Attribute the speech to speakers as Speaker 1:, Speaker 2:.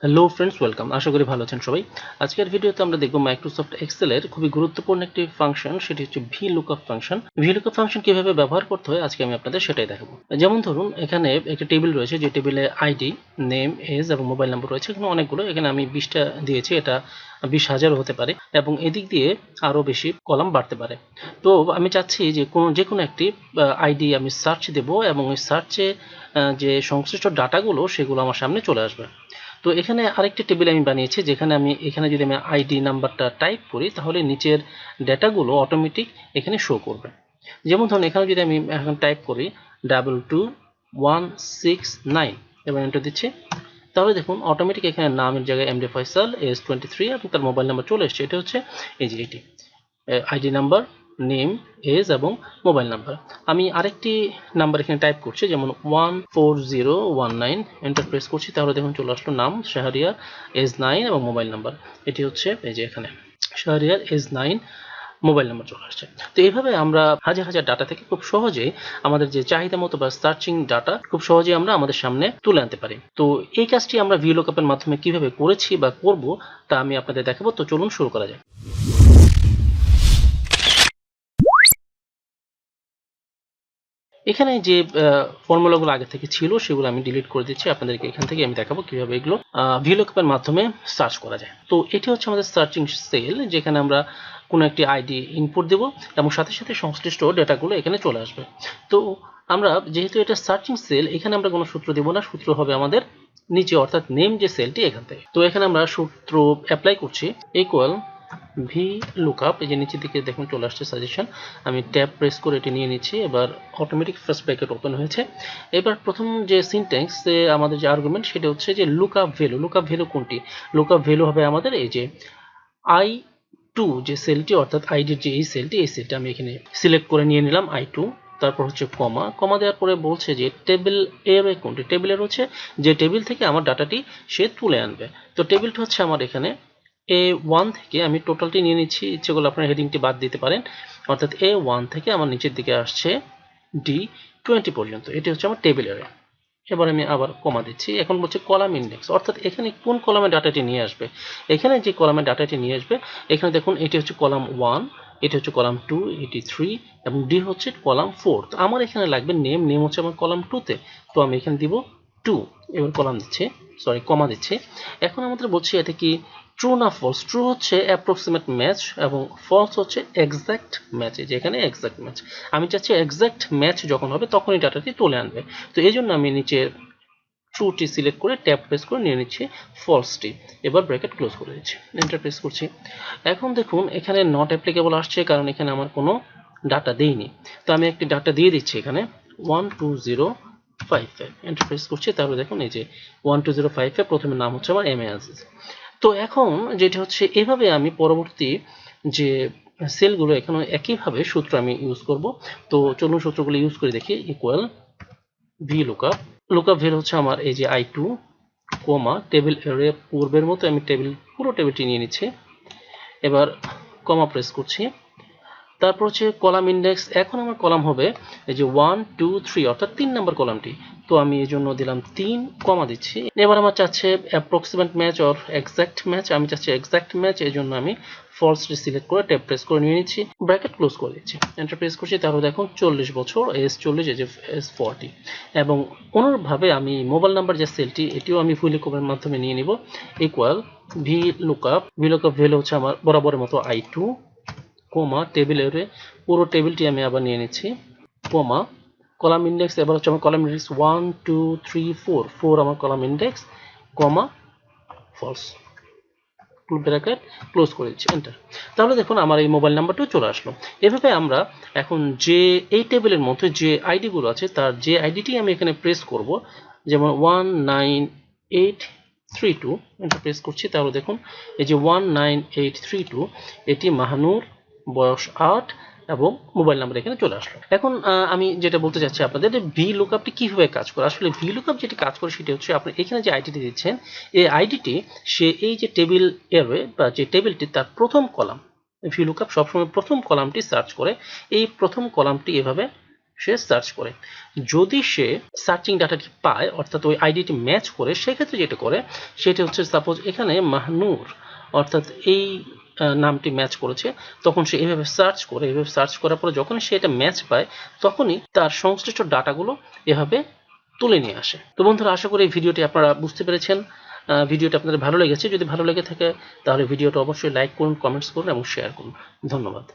Speaker 1: Hello friends, welcome. আশা করি ভালো আছেন সবাই। আজকের ভিডিওতে আমরা দেখব মাইক্রোসফট এক্সেলের খুবই গুরুত্বপূর্ণ একটি ফাংশন, সেটি হচ্ছে VLOOKUP ফাংশন। VLOOKUP ফাংশন কিভাবে ব্যবহার করতে হয় আজকে আমি আপনাদের সেটাই দেখাবো। যেমন ধরুন, এখানে একটা টেবিল রয়েছে, যে টেবিলে আইডি, নেম, এজ এবং মোবাইল নাম্বার রয়েছে। এখানে অনেকগুলো, এখানে আমি 20টা দিয়েছি, এটা 20,000 হতে পারে এবং এদিক দিয়ে আরও বেশি কলাম বাড়তে পারে। তো আমি চাচ্ছি যে কোনো একটি আইডি আমি সার্চ দেব এবং ওই সার্চে যে সংশ্লিষ্ট ডাটাগুলো সেগুলো আমার সামনে চলে আসবে। তো এখানে আরেকটি টেবিল আমি বানিয়েছি, যেখানে এখানে যদি আমি আইডি নাম্বারটা টাইপ করি তাহলে নিচের ডেটাগুলো অটোমেটিক এখানে শো করবে। যেমন ধরুন, এখানে যদি আমি এখন টাইপ করি 22169 এবং এন্টার দিচ্ছি, তাহলে দেখুন অটোমেটিক এখানে নামের জায়গায় এমডি ফয়সাল, এজ 23 এবং তার মোবাইল নাম্বার চলে এসছে। এটা হচ্ছে এই যে এটি আইডি নাম্বার, নেম, এজ এবং মোবাইল নাম্বার। আমি আরেকটি নাম্বার এখানে টাইপ করছি, যেমন 14019, এন্টার প্রেস করছি, তাহলে দেখুন চলে আসলো নাম শাহরিয়ার, এজ 9 এবং মোবাইল নাম্বার। এটি হচ্ছে এই যে এখানে শাহরিয়ার, এজ 9, মোবাইল নাম্বার চলে আসছে। তো এইভাবে আমরা হাজার হাজার ডাটা থেকে খুব সহজেই আমাদের যে চাহিদা মতো বা সার্চিং ডাটা খুব সহজেই আমরা আমাদের সামনে তুলে আনতে পারি। তো এই কাজটি আমরা VLOOKUP এর মাধ্যমে কিভাবে করেছি বা করব তা আমি আপনাদের দেখাবো। তো চলুন শুরু করা যাক। এখানে যে ফর্মুলাগুলো আগে থেকে ছিল সেগুলো আমি ডিলিট করে দিচ্ছি। আপনাদেরকে এখান থেকে আমি দেখাবো কিভাবে এগুলো VLOOKUP এর মাধ্যমে সার্চ করা যায়। তো এটি হচ্ছে আমাদের সার্চিং সেল, যেখানে আমরা কোনো একটি আইডি ইনপুট দেব এবং সাথে সাথে সংশ্লিষ্ট ডেটাগুলো এখানে চলে আসবে। তো আমরা যেহেতু এটা সার্চিং সেল, এখানে আমরা কোনো সূত্র দেব না, সূত্র হবে আমাদের নিচে, অর্থাৎ নেম যে সেলটি এখান থেকে। তো এখানে আমরা সূত্র অ্যাপ্লাই করছি, ইকুয়াল VLOOKUP, এই যে নিচের দিকে দেখুন চলে আসছে সাজেশন। আমি ট্যাব প্রেস করে এটি নিয়ে নিচ্ছি। এবার অটোমেটিক ফার্স্ট ব্র্যাকেট ওপেন হয়েছে। এবার প্রথম যে সিনট্যাক্স, আমাদের যে আর্গুমেন্ট, সেটা হচ্ছে যে লুকআপ ভ্যালু। লুকআপ ভ্যালু কোনটি? লুকআপ ভ্যালু হবে আমাদের এই যে I2 যে সেলটি, অর্থাৎ আইডির যে এই সেলটি আমি এখানে সিলেক্ট করে নিয়ে নিলাম I2। তারপর হচ্ছে কমা, কমা দেওয়ার পরে বলছে যে টেবিল এর কোনটি? টেবিলের হচ্ছে যে টেবিল থেকে আমার ডাটাটি সে তুলে আনবে। তো টেবিলটা হচ্ছে আমার এখানে A1 থেকে, আমি টোটালটি নিয়ে নিচ্ছি, ইচ্ছে করলে আপনার হেডিংটি বাদ দিতে পারেন। অর্থাৎ A1 থেকে আমার নিচের দিকে আসছে D20 পর্যন্ত। এটি হচ্ছে আমার টেবিল এরিয়া। এবার আমি আবার কমা দিচ্ছি। এখন বলছে কলাম ইন্ডেক্স, অর্থাৎ এখানে কোন কলামে ডাটাটি নিয়ে আসবে। এখানে যে কলামে ডাটাটি নিয়ে আসবে, এখানে দেখুন এটি হচ্ছে কলাম 1, এটি হচ্ছে কলাম 2, এটি 3 এবং ডি হচ্ছে কলাম 4। তো আমার এখানে লাগবে নেম, নেম হচ্ছে আমার কলাম 2 তে। তো আমি এখানে দিব 2। এবার কলাম দিচ্ছে, কমা দিচ্ছে। এখন আমাদের বলছে এটা কি ট্রু না ফলস। ট্রু হচ্ছে অ্যাপ্রক্সিমেট ম্যাচ এবং ফলস হচ্ছে এক্সাক্ট ম্যাচ। যেখানে এক্সাক্ট ম্যাচ, আমি চাচ্ছি এক্সাক্ট ম্যাচ যখন হবে তখনই ডাটাটি তুলে আনবে। তো এই জন্য আমি নিচে ট্রুটি সিলেক্ট করে ট্যাব প্রেস করে নিয়ে নিচ্ছি ফলসটি। এবার ব্র্যাকেট ক্লোজ করে দিচ্ছি, এন্টার প্রেস করছি। এখন দেখুন এখানে নট অ্যাপ্লিকেবল আসছে, কারণ এখানে আমার কোনো ডাটা দেইনি। তো আমি একটি ডাটা দিয়ে দিচ্ছি এখানে 12055, এন্টার প্রেস করছি। তাহলে দেখুন এই যে 12055, প্রথমে নাম হচ্ছে আমার এম এ আজিজ। তো এখন যেটা হচ্ছে, এভাবে আমি পরবর্তী যে সেলগুলো এখানে একইভাবে সূত্র আমি ইউজ করব। তো চলুন সূত্রগুলো ইউজ করে দেখি। ইকুয়াল VLOOKUP, লুকআপ ভ্যালু হচ্ছে আমার এই যে I2, কমা টেবিল এরে পূর্বের মতো আমি পুরো টেবিলটি নিয়ে নিচ্ছি। এবার কমা প্রেস করছি। তারপর হচ্ছে কলাম ইন্ডেক্স। এখন আমার কলাম হবে এই যে 1 2 3, অর্থাৎ 3 নম্বর কলামটি। তো আমি এই জন্য দিলাম 3, কমা দিচ্ছি। এবার আমার চাচ্ছে approximate match or exact match. আমি চাচ্ছি এক্সাক্ট ম্যাচ, এই জন্য আমি ফলসটি সিলেক্ট করে ট্যাব প্রেস করে নিয়ে নিচ্ছি, ব্র্যাকেট ক্লোজ করে দিচ্ছি, এন্টার প্রেস করছি। তাহলে দেখুন 40 বছর, এজ 40, এই যে এজ 40। এবং অনুরূপভাবে আমি মোবাইল নাম্বার যে সেলটি, এটিও আমি VLOOKUP এর মাধ্যমে নিয়ে নিব। ইকুয়াল VLOOKUP, VLOOKUP ভ্যালু হচ্ছে আমার বরাবরের মতো I2, কমা টেবিল এরে পুরো টেবিলটি আমি আবার নিয়ে নিচ্ছি, কমা কলাম ইন্ডেক্স। এবার হচ্ছে আমার কলাম ইন্ডেক্স 1 2 3 4, 4 আমার কলাম ইন্ডেক্স, কমা ফলস, ব্র্যাকেট ক্লোজ করে দিচ্ছি, এন্টার। তাহলে দেখুন আমার এই মোবাইল নাম্বারটিও চলে আসলো। এভাবে আমরা এখন যে এই টেবিলের মধ্যে যে আইডিগুলো আছে, তার যে আইডিটি আমি এখানে প্রেস করব, যেমন 19832, এন্টার প্রেস করছি। তাহলে দেখুন এই যে 19832, এটি মাহানুর, বয়স 8 এবং মোবাইল নাম্বার এখানে চলে আসলো। এখন আমি যেটা বলতে চাচ্ছি আপনাদের, VLOOKUPটি কিভাবে কাজ করে। আসলে VLOOKUP যেটি কাজ করে সেটা হচ্ছে, আপনি এখানে যে আইডিটি দিচ্ছেন, এই আইডিটি সে এই যে টেবিল এরওয়ে বা যে টেবিলটি, তার প্রথম কলাম, VLOOKUP সবসময় প্রথম কলামটি সার্চ করে। এই প্রথম কলামটি এভাবে সে সার্চ করে। যদি সে সার্চিং ডাটাটি পায় অর্থাৎ ওই আইডিটি ম্যাচ করে, সেক্ষেত্রে যেটা করে সেটা হচ্ছে সাপোজ এখানে মাহনুর অর্থাৎ এই নামটি ম্যাচ করেছে, তখন সে এভাবে সার্চ করে, এভাবে সার্চ করার পরে যখন সে এটা ম্যাচ পায় তখনই তার সংশ্লিষ্ট ডাটাগুলো এভাবে তুলে নিয়ে আসে। তো বন্ধুরা, আশা করি এই ভিডিওটি আপনারা বুঝতে পেরেছেন। ভিডিওটি আপনাদের ভালো লেগেছে। যদি ভালো লেগে থাকে তাহলে ভিডিওটা অবশ্যই লাইক করুন, কমেন্টস করুন এবং শেয়ার করুন। ধন্যবাদ।